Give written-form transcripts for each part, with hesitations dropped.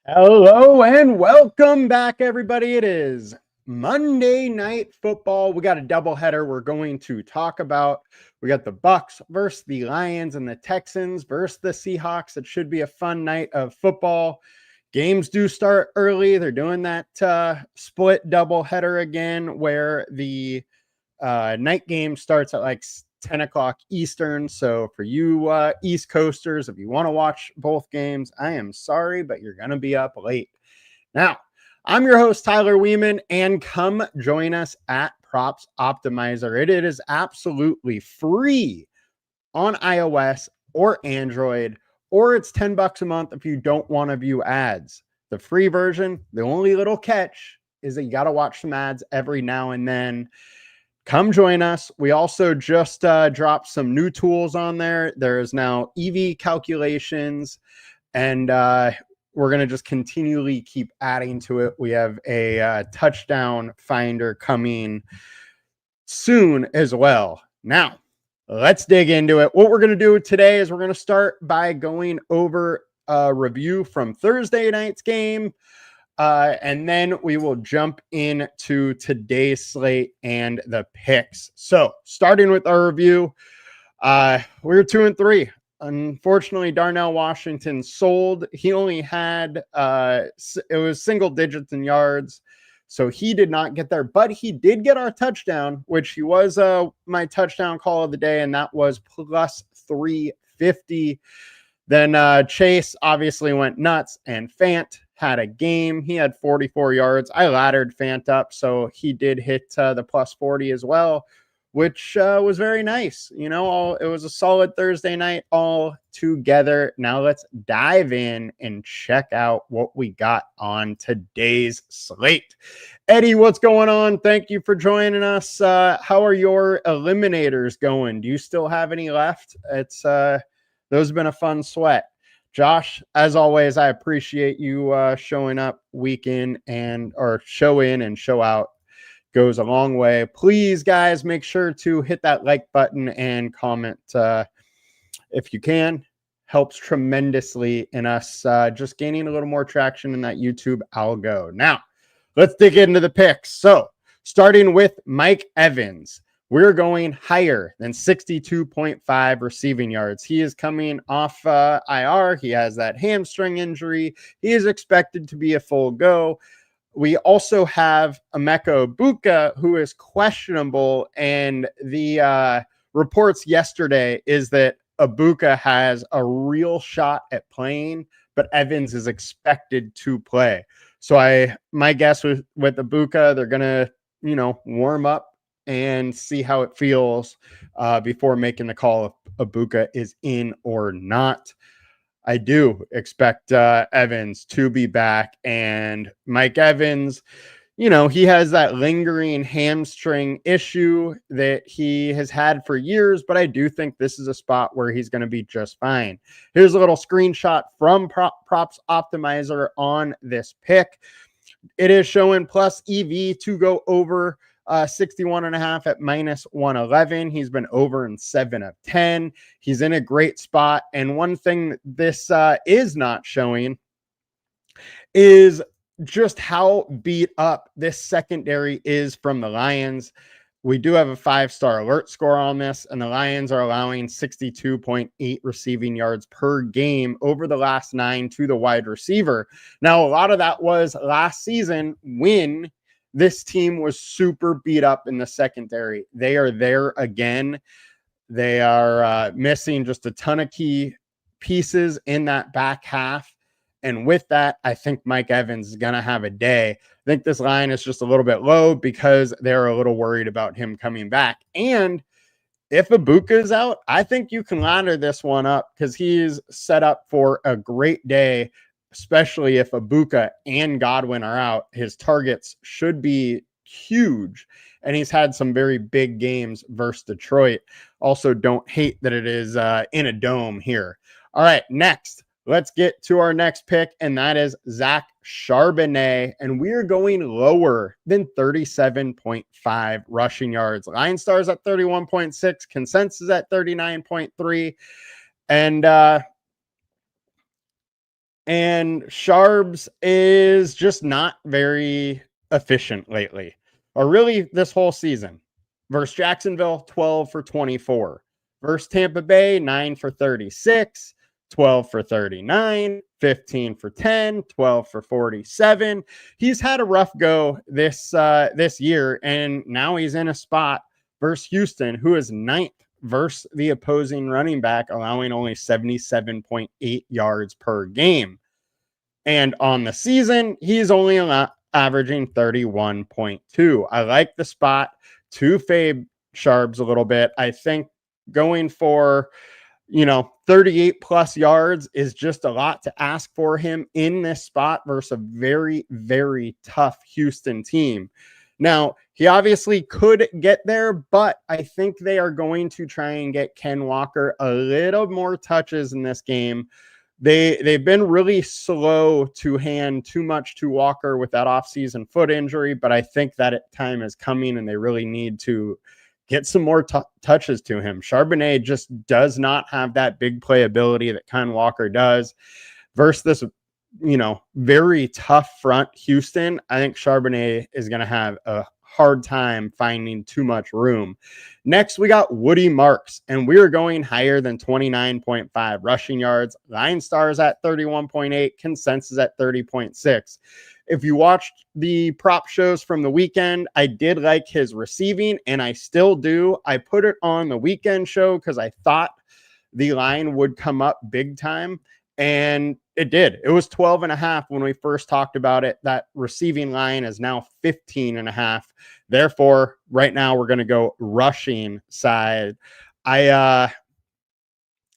Hello and welcome back, everybody. It is Monday Night Football. We got a doubleheader we're going to talk about. We got the Bucs versus the Lions and the Texans versus the Seahawks. It should be a fun night of football. Games do start early. They're doing that split doubleheader again where the night game starts at like 10 o'clock Eastern. So for you East Coasters, if you want to watch both games, I am sorry, but you're going to be up late. Now, I'm your host, Tyler Wiemann, and come join us at Props Optimizer. It is absolutely free on iOS or Android, or it's $10 a month if you don't want to view ads. The free version, the only little catch is that you got to watch some ads every now and then. Come join us. We also just dropped some new tools on there. There is now EV calculations, and we're going to just continually keep adding to it. We have a touchdown finder coming soon as well. Now, let's dig into it. What we're going to do today is we're going to start by going over a review from Thursday night's game. And then we will jump into today's slate and the picks. So starting with our review, we're 2-3. Unfortunately, Darnell Washington sold. He only had, it was single digits in yards. So he did not get there, but he did get our touchdown, which he was my touchdown call of the day. And that was plus 350. Then Chase obviously went nuts, and Fant had a game. He had 44 yards. I laddered Fant up, so he did hit the plus 40 as well, which was very nice. You know, it was a solid Thursday night all together. Now let's dive in and check out what we got on today's slate. Eddie, what's going on? Thank you for joining us. How are your eliminators going? Do you still have any left? Those have been a fun sweat. Josh, as always, I appreciate you showing up week in or show in and show out. Goes a long way. Please, guys, make sure to hit that like button and comment if you can. Helps tremendously in us just gaining a little more traction in that YouTube algo. Now, let's dig into the picks. So, starting with Mike Evans. We're going higher than 62.5 receiving yards. He is coming off IR. He has that hamstring injury. He is expected to be a full go. We also have Emeka Egbuka, who is questionable. And the reports yesterday is that Egbuka has a real shot at playing, but Evans is expected to play. So my guess with Egbuka, they're going to, warm up and see how it feels before making the call if Egbuka is in or not. I do expect Evans to be back, and Mike Evans, he has that lingering hamstring issue that he has had for years, but I do think this is a spot where he's going to be just fine. Here's a little screenshot from Props Optimizer on this pick. It is showing plus EV to go over 61.5 at minus 111. He's been over in 7 of 10. He's in a great spot. And one thing this is not showing is just how beat up this secondary is from the Lions. We do have a 5-star alert score on this, and the Lions are allowing 62.8 receiving yards per game over the last 9 to the wide receiver. Now, a lot of that was last season when this team was super beat up in the secondary. They are there again. They are missing just a ton of key pieces in that back half. And with that, I think Mike Evans is going to have a day. I think this line is just a little bit low because they're a little worried about him coming back. And if Egbuka is out, I think you can ladder this one up because he's set up for a great day, especially if Egbuka and Godwin are out. His targets should be huge, and he's had some very big games versus Detroit. Also, don't hate that it is in a dome here. All right, next, let's get to our next pick, and that is Zach Charbonnet, and we are going lower than 37.5 rushing yards. LineStar's at 31.6, consensus at 39.3, and And Sharbs is just not very efficient lately, or really this whole season. Versus Jacksonville, 12 for 24. Versus Tampa Bay, 9 for 36, 12 for 39, 15 for 10, 12 for 47. He's had a rough go this year, and now he's in a spot versus Houston, who is ninth versus the opposing running back, allowing only 77.8 yards per game. And on the season, he's only averaging 31.2. I like the spot to fade Sharbs a little bit. I think going for, 38 plus yards is just a lot to ask for him in this spot versus a very, very tough Houston team. Now, he obviously could get there, but I think they are going to try and get Ken Walker a little more touches in this game. They've been really slow to hand too much to Walker with that offseason foot injury, but I think that time is coming and they really need to get some more touches to him. Charbonnet just does not have that big playability that Ken Walker does. Versus this, very tough front Houston, I think Charbonnet is going to have a hard time finding too much room. Next, we got Woody Marks, and we're going higher than 29.5 rushing yards. LineStar is at 31.8, consensus at 30.6. If you watched the prop shows from the weekend, I did like his receiving, and I still do. I put it on the weekend show because I thought the line would come up big time, and it did. It was 12.5 when we first talked about it. That receiving line is now 15.5. Therefore, right now we're going to go rushing side. I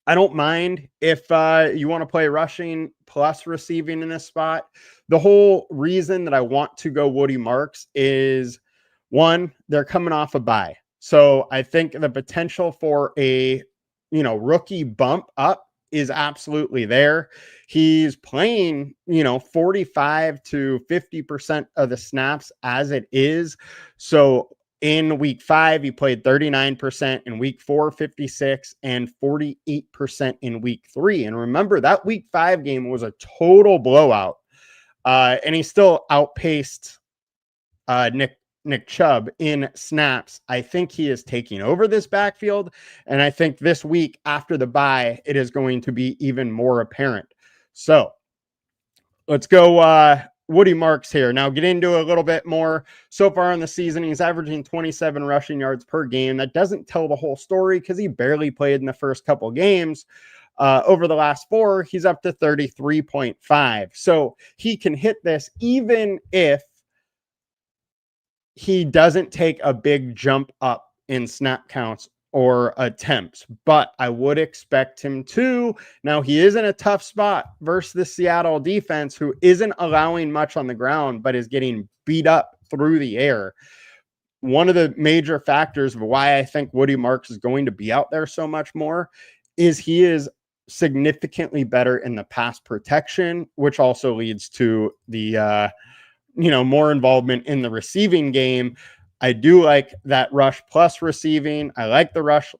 don't mind if you want to play rushing plus receiving in this spot. The whole reason that I want to go Woody Marks is, one, they're coming off a bye. So I think the potential for a, rookie bump up is absolutely there. He's playing, 45 to 50% of the snaps as it is. So in week 5, he played 39%, in week 4, 56, and 48% in week 3. And remember, that week 5 game was a total blowout. And he still outpaced Nick Chubb in snaps. I think he is taking over this backfield. And I think this week after the bye, it is going to be even more apparent. So let's go Woody Marks here. Now get into a little bit more. So far in the season, he's averaging 27 rushing yards per game. That doesn't tell the whole story because he barely played in the first couple games. Over the last 4, he's up to 33.5. So he can hit this even if he doesn't take a big jump up in snap counts or attempts, but I would expect him to. Now, he is in a tough spot versus the Seattle defense, who isn't allowing much on the ground, but is getting beat up through the air. One of the major factors of why I think Woody Marks is going to be out there so much more is he is significantly better in the pass protection, which also leads to the more involvement in the receiving game. I do like that rush plus receiving. I like the rush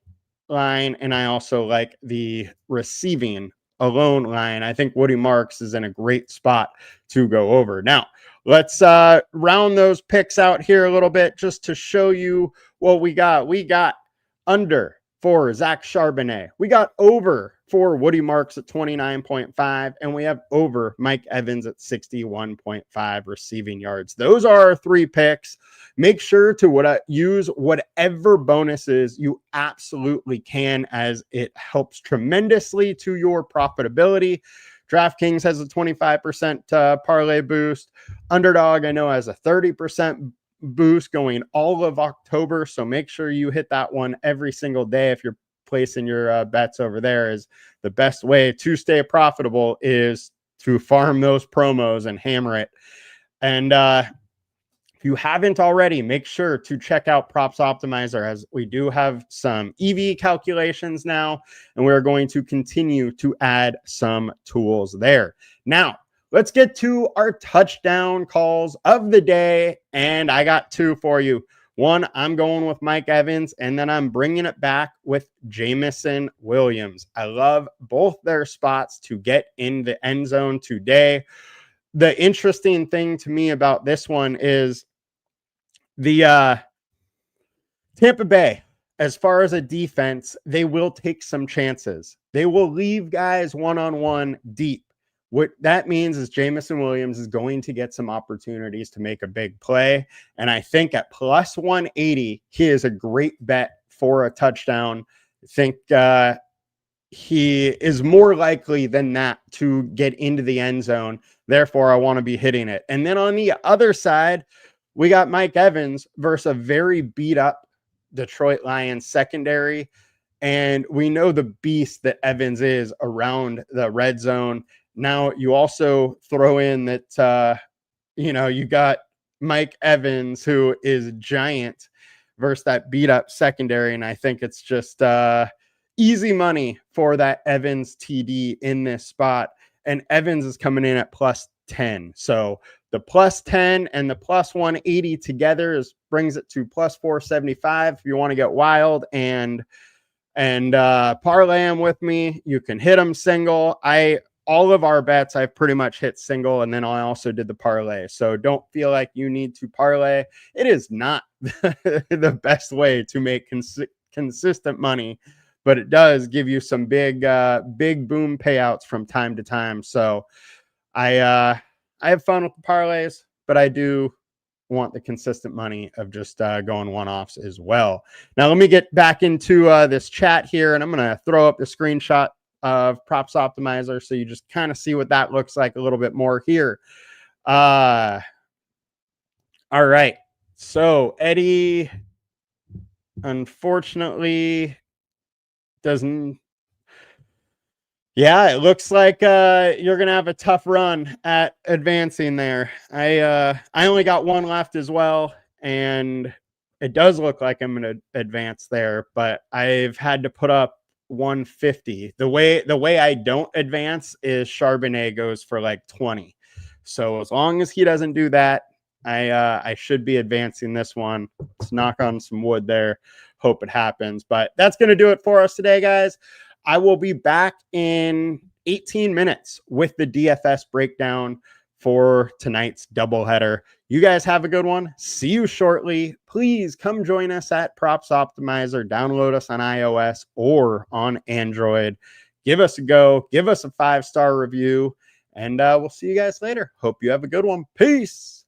line, and I also like the receiving alone line. I think Woody Marks is in a great spot to go over. Now, let's round those picks out here a little bit just to show you what we got. We got under for Zach Charbonnet. We got over for Woody Marks at 29.5, and we have over Mike Evans at 61.5 receiving yards. Those are our 3 picks. Make sure to use whatever bonuses you absolutely can, as it helps tremendously to your profitability. DraftKings has a 25% parlay boost. Underdog, I know, has a 30% boost going all of October. So make sure you hit that one every single day. If you're placing your bets over there, is the best way to stay profitable is to farm those promos and hammer it. And if you haven't already, make sure to check out Props Optimizer, as we do have some EV calculations now, and we're going to continue to add some tools there. Now, let's get to our touchdown calls of the day, and I got 2 for you. One, I'm going with Mike Evans, and then I'm bringing it back with Jameson Williams. I love both their spots to get in the end zone today. The interesting thing to me about this one is the Tampa Bay, as far as a defense, they will take some chances. They will leave guys one-on-one deep. What that means is Jameson Williams is going to get some opportunities to make a big play. And I think at plus 180, he is a great bet for a touchdown. I think he is more likely than that to get into the end zone. Therefore, I want to be hitting it. And then on the other side, we got Mike Evans versus a very beat up Detroit Lions secondary. And we know the beast that Evans is around the red zone. Now, you also throw in that, you got Mike Evans, who is giant, versus that beat up secondary. And I think it's just easy money for that Evans TD in this spot. And Evans is coming in at plus 10. So the plus 10 and the plus 180 together brings it to plus 475. If you want to get wild and parlay them with me, you can hit them single. All of our bets, I've pretty much hit single, and then I also did the parlay. So don't feel like you need to parlay. It is not the best way to make consistent money, but it does give you some big boom payouts from time to time. So I have fun with the parlays, but I do want the consistent money of just going one-offs as well. Now, let me get back into this chat here, and I'm going to throw up the screenshot of Props Optimizer so you just kind of see what that looks like a little bit more here. All right. So Eddie, unfortunately, doesn't. Yeah, it looks like you're gonna have a tough run at advancing there. I only got one left as well, and it does look like I'm gonna advance there, but I've had to put up 150. The way I don't advance is Charbonnet goes for like 20. So as long as he doesn't do that, I should be advancing this one. Let's knock on some wood there. Hope it happens. But that's going to do it for us today, guys. I will be back in 18 minutes with the DFS breakdown for tonight's doubleheader. You guys have a good one. See you shortly. Please come join us at Props Optimizer. Download us on iOS or on Android. Give us a go. Give us a 5-star review. And we'll see you guys later. Hope you have a good one. Peace.